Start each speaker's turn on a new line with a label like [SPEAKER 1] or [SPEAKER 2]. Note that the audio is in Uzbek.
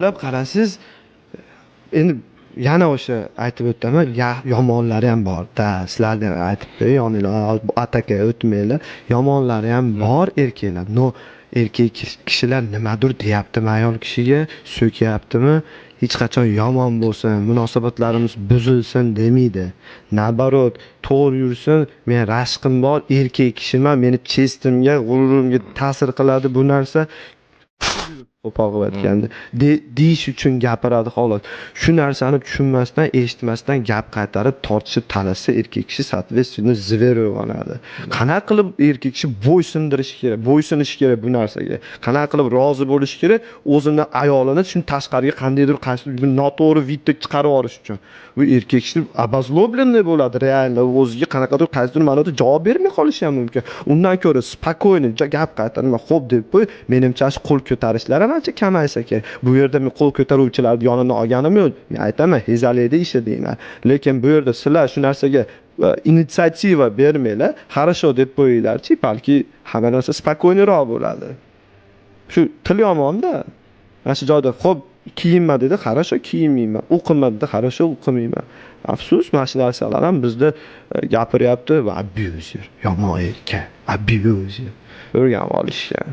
[SPEAKER 1] Qarab qarasiz, endi yana o'sha aytib o'taman, yomonlari ham bor-da. Sizlarga aytibdi, yoninglar ataka o'tmanglar. Yomonlari ham bor erkaklar. No, erkak kishilar nimadir deyaptimi ayol kishiga, so'kyaptimi? Hech qachon yomon bo'lsin, munosabatlarimiz buzilsin demaydi. Nabarot, to'g'ri yursin, men rashqim bor, erkak kishiman, meni chestimga, g'ururimga ta'sir qiladi bu narsa. Qo'pol aytganda deyish uchun gapiradi xolos. Shu narsani tushunmasdan, eshitmasdan gap qaytarib tortishib talashsa erkak kishi соответственно zver uyg'onadi. Qanaqa qilib erkak kishi bo'ysundirishi kerak, bo'ysunishi kerak bu narsaga. Qanaqa qilib rozi bo'lishi kerak, o'zini ayolini shuni tashqariga qandaydir noto'g'ri video chiqarib yuborish uchun. Bu erkak kishi обозлобленный bo'ladi, reально o'ziga qanaqadir qaysidir ma'noda javob bermay qolishi ham mumkin. Undan ko'ra spokойно gap qaytarma, xo'p deb qo'y. Menimcha shu qo'l ko'tarishlar ancha kamaysa kerak. Bu yerda men qo'l ko'taruvchilarni yonini olganim yo'q. Men aytaman, hezaliyda ishi deyman. Lekin bu yerda sizlar shu narsaga inisiativa bermanglar, хорошо deb qo'yinglarchi, balki hamma narsa spokойныйroq bo'ladi. Shu til yomon-da. Mana shu joyda xo'p kiyinma dedi, хорошо kiyinmayman. O'qima dedi, хорошо o'qimayman. Afsus, mana shu narsalar ham bizda gapiryapti va abuser, yomon erkak, abuser. O'rganib olishgan.